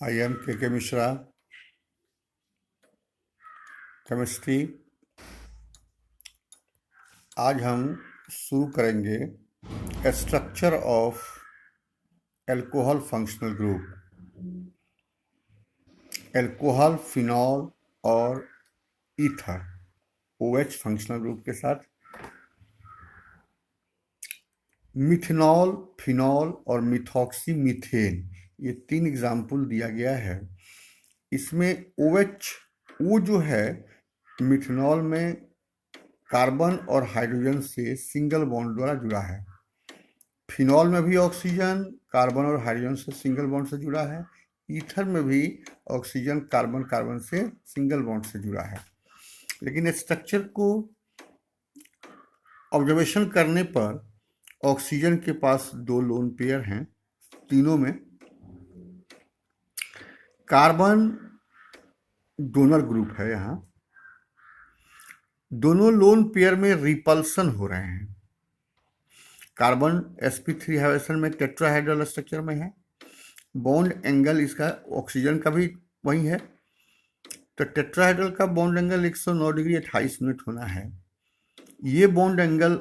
I am के के Mishra, chemistry. आज हम शुरू करेंगे structure of alcohol functional group, alcohol, phenol और ईथर, OH फंक्शनल ग्रुप के साथ। मिथेनॉल, फिनॉल और मिथॉक्सी मीथेन, ये 3 एग्जाम्पल दिया गया है। इसमें OH, O जो है मिथेनॉल में कार्बन और हाइड्रोजन से सिंगल बॉन्ड द्वारा जुड़ा है। फिनॉल में भी ऑक्सीजन कार्बन और हाइड्रोजन से सिंगल बॉन्ड से जुड़ा है। ईथर में भी ऑक्सीजन कार्बन कार्बन से सिंगल बॉन्ड से जुड़ा है। लेकिन स्ट्रक्चर को ऑब्जर्वेशन करने पर ऑक्सीजन के पास 2 लोन पेयर हैं। तीनों में कार्बन डोनर ग्रुप है। यहाँ दोनों लोन पेयर में रिपल्सन हो रहे हैं। कार्बन sp3 हाइड्रोजन में टेट्राहेड्रल स्ट्रक्चर में है। बॉन्ड एंगल इसका ऑक्सीजन का भी वही है। तो टेट्राहेड्रल का बॉन्ड एंगल 109 डिग्री 28 मिनट होना है। ये बॉन्ड एंगल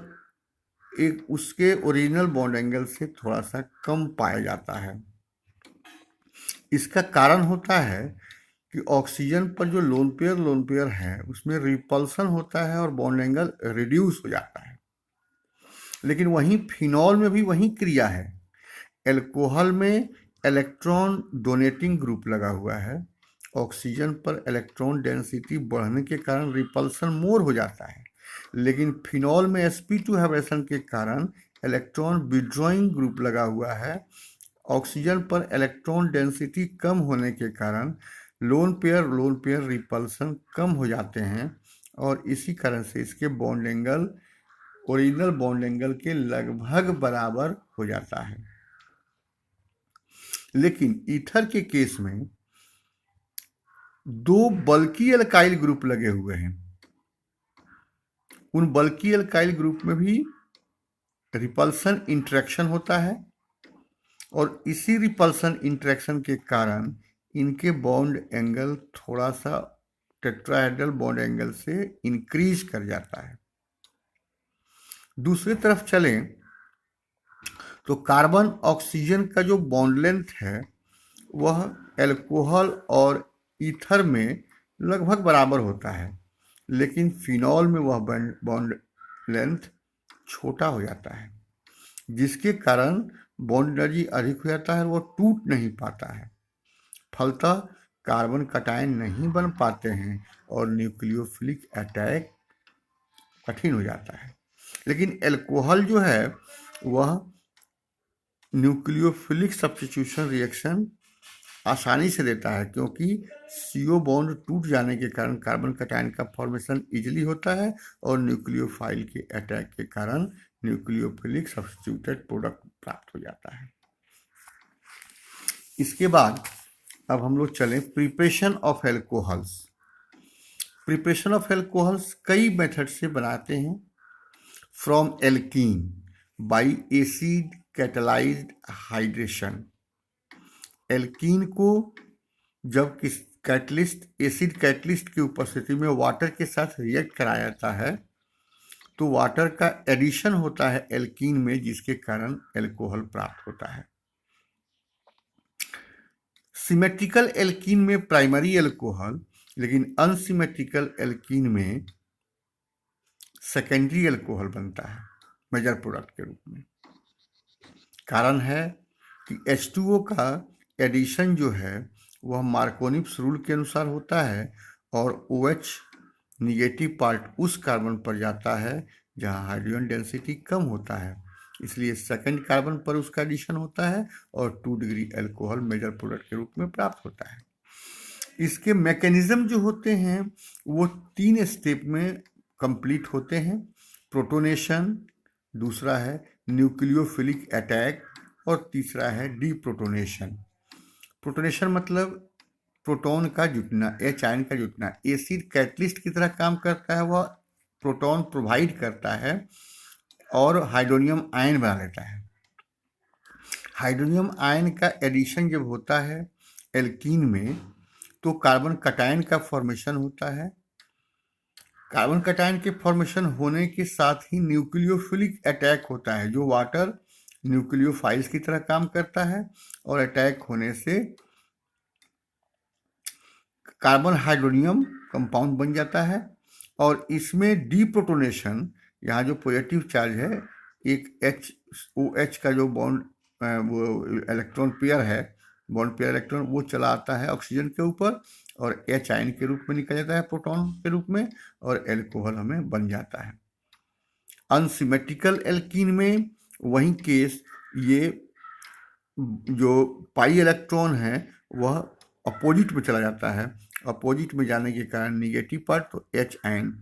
एक उसके ओरिजिनल बॉन्ड एंगल से थोड़ा सा कम पाया जाता है। इसका कारण होता है कि ऑक्सीजन पर जो लोन पेयर है उसमें रिपल्सन होता है और बॉन्ड एंगल रिड्यूस हो जाता है। लेकिन वहीं फिनॉल में भी वही क्रिया है। एल्कोहल में इलेक्ट्रॉन डोनेटिंग ग्रुप लगा हुआ है। ऑक्सीजन पर इलेक्ट्रॉन डेंसिटी बढ़ने के कारण रिपल्सन मोर हो जाता है। लेकिन फिनॉल में sp2 हाइब्रिडेशन के कारण इलेक्ट्रॉन विड्रॉइंग ग्रुप लगा हुआ है। ऑक्सीजन पर इलेक्ट्रॉन डेंसिटी कम होने के कारण लोन पेयर रिपल्सन कम हो जाते हैं और इसी कारण से इसके bond angle original bond angle के लगभग बराबर हो जाता है। लेकिन ईथर के केस में 2 बल्की एल्काइल ग्रुप लगे हुए हैं। उन बल्की एल्काइल ग्रुप में भी रिपल्सन इंटरेक्शन होता है और इसी रिपल्सन इंटरेक्शन के कारण इनके बॉन्ड एंगल थोड़ा सा टेट्राहेड्रल बॉन्ड एंगल से इंक्रीज कर जाता है। दूसरी तरफ चलें तो कार्बन ऑक्सीजन का जो बॉन्ड लेंथ है वह एल्कोहल और ईथर में लगभग बराबर होता है। लेकिन फिनॉल में वह बॉन्ड लेंथ छोटा हो जाता है, जिसके कारण बॉन्ड एनर्जी अधिक हो जाता है, वो टूट नहीं पाता है। फलतः कार्बन कटायन नहीं बन पाते हैं और न्यूक्लियोफिलिक अटैक कठिन हो जाता है। लेकिन एल्कोहल जो है वह न्यूक्लियोफिलिक सब्स्टिट्यूशन रिएक्शन आसानी से देता है, क्योंकि CO बॉन्ड टूट जाने के कारण कार्बन कटायन का फॉर्मेशन इजीली होता है और न्यूक्लियोफाइल के अटैक के कारण न्यूक्लियोफिलिक सब्स्टिट्यूटेड प्रोडक्ट प्राप्त हो जाता है। इसके बाद अब हम लोग चलें preparation of alcohols. Preparation of alcohols कई मेथड से बनाते हैं। From alkene by acid catalysed hydration. Alkene को जब किस एसिड कैटलिस्ट की उपस्थिति में वाटर के साथ रिएक्ट कराया जाता है तो वाटर का एडिशन होता है एल्कीन में, जिसके कारण एल्कोहल प्राप्त होता है। सिमेट्रिकल एल्कीन में प्राइमरी एल्कोहल, लेकिन अनसिमेट्रिकल एल्कीन में सेकेंडरी एल्कोहल बनता है मेजर प्रोडक्ट के रूप में। कारण है कि H2O का एडिशन जो है वह मार्कोनिप्स रूल के अनुसार होता है और OH निगेटिव पार्ट उस कार्बन पर जाता है जहां हाइड्रोजन डेंसिटी कम होता है, इसलिए सेकंड कार्बन पर उसका एडिशन होता है और 2 डिग्री एल्कोहल मेजर प्रोडक्ट के रूप में प्राप्त होता है। इसके मैकेनिज्म जो होते हैं वो 3 स्टेप में कंप्लीट होते हैं। प्रोटोनेशन, दूसरा है न्यूक्लियोफिलिक अटैक और तीसरा है डीप्रोटोनेशन। प्रोटोनेशन मतलब प्रोटॉन का जुटना, H आयन का जुटना। एसिड कैटलिस्ट की तरह काम करता है, वह प्रोटॉन प्रोवाइड करता है और हाइड्रोनियम आयन बना लेता है। हाइड्रोनियम आयन का एडिशन जब होता है एल्कीन में तो कार्बन कटायन का फॉर्मेशन होता है। कार्बन कटायन के फॉर्मेशन होने के साथ ही न्यूक्लियोफिलिक अटैक होता है, जो वाटर न्यूक्लियोफाइल्स की तरह काम करता है, और अटैक होने से कार्बन हाइड्रोनियम कंपाउंड बन जाता है। और इसमें डीप्रोटोनेशन, यहाँ जो पॉजिटिव चार्ज है, एक OH का जो बॉन्ड वो इलेक्ट्रॉन पेयर है, बॉन्ड पेयर इलेक्ट्रॉन, वो चला आता है ऑक्सीजन के ऊपर और H आयन के रूप में निकल जाता है प्रोटॉन के रूप में, और एल्कोहल हमें बन जाता है। अनसिमेट्रिकल एल्कीन में वही केस, ये जो पाई इलेक्ट्रॉन है वह अपोजिट में चला जाता है। अपोजिट में जाने के कारण निगेटिव पार्ट, तो H आयन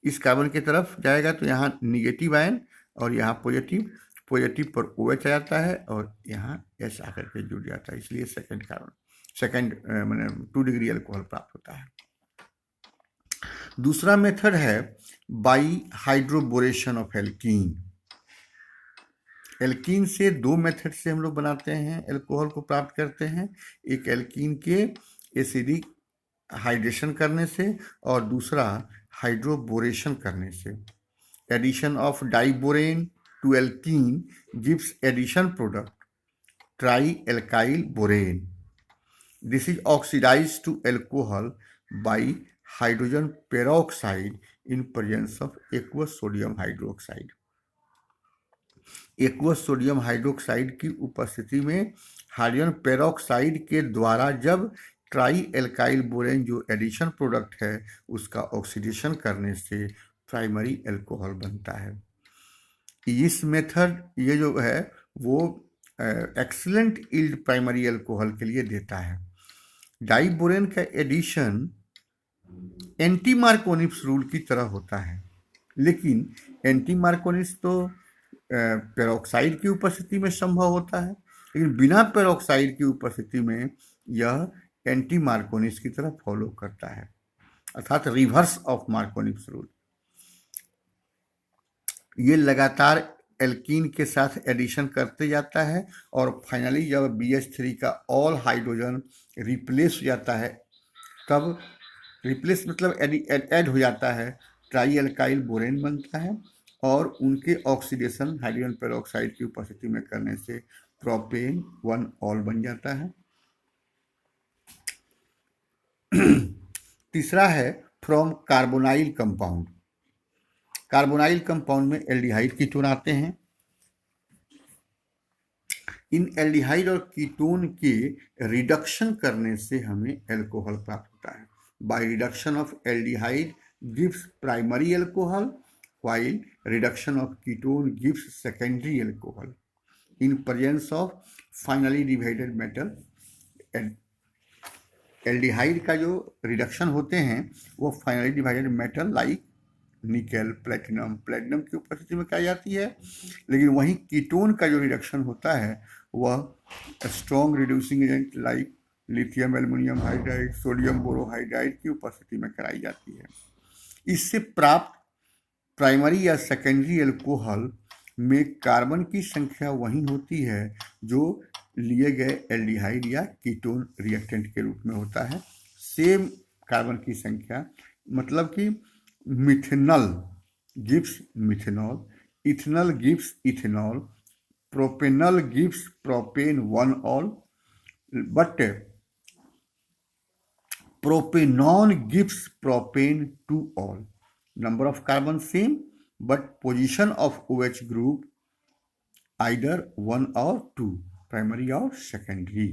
इस कार्बन की तरफ जाएगा, तो यहाँ निगेटिव आयन और यहाँ पॉजिटिव, पॉजिटिव पर OH आ जाता है और यहाँ H आकर के जुड़ जाता है, इसलिए सेकंड कार्बन, सेकंड मैंने 2 डिग्री अल्कोहल प्राप्त होता है। दूसरा मेथड है by hydroboration of alkene. Alkene से 2 मेथड से हम लोग बनाते हैं, एल्कोहल को प्राप्त करते हैं। एक एल्कीन के एसिडिक हाइड्रेशन करने से, और दूसरा हाइड्रोबोरेशन करने से। Addition of diborane to alkene gives addition product trialkyl borane. This is oxidised to alcohol by hydrogen peroxide in presence of aqueous sodium hydroxide. Aqueous sodium hydroxide की उपस्थिति में hydrogen peroxide के द्वारा जब trialkyl borane जो addition product है उसका oxidation करने से प्राइमरी एल्कोहल बनता है। इस मेथड ये जो है वो एक्सीलेंट यील्ड प्राइमरी एल्कोहल के लिए देता है। डाइबोरेन का एडिशन एंटी मार्कोनिस रूल की तरह होता है, लेकिन एंटी मार्कोनिस तो पेरोक्साइड की उपस्थिति में संभव होता है, लेकिन बिना पेरोक्साइड की उपस्थिति में यह एंटी मार्कोनिस की तरह फॉलो करता है, अर्थात रिवर्स ऑफ मार्कोनिस रूल। ये लगातार एल्कीन के साथ एडिशन करते जाता है और फाइनली जब BH3 का ऑल हाइड्रोजन रिप्लेस हो जाता है, तब रिप्लेस मतलब ऐड हो जाता है, ट्राई एल्काइल बोरेन बनता है, और उनके ऑक्सीडेशन हाइड्रोजन पेरोक्साइड की उपस्थिति में करने से प्रोपेन 1 ऑल बन जाता है। तीसरा है from carbonyl compound. Carbonyl compound में एल्डिहाइड कीटोन आते हैं। इन एल्डिहाइड और कीटोन के रिडक्शन करने से हमें एल्कोहल प्राप्त होता है। By reduction of aldehyde gives primary alcohol, while reduction of ketone gives secondary alcohol in presence of finally divided metal। Aldehyde का जो रिडक्शन होते हैं वो finally divided metal like nickel, platinum की उपस्थिति में पाई जाती है, लेकिन वहीं कीटोन का जो रिडक्शन होता है वह strong reducing agent like lithium aluminium hydride, sodium borohydride की उपस्थिति में कराई जाती है। इससे प्राप्त प्राइमरी या सेकेंडरी एल्कोहल में कार्बन की संख्या वही होती है जो लिए गए एल्डिहाइड या कीटोन रिएक्टेंट के रूप में होता है, सेम कार्बन की संख्या। मतलब कि methanol gives methanol, ethanol gives ethanol, propanol gives propane 1 all, but propanone gives propane 2 all. Number of carbon same, but position of OH group either 1 or 2, primary or secondary।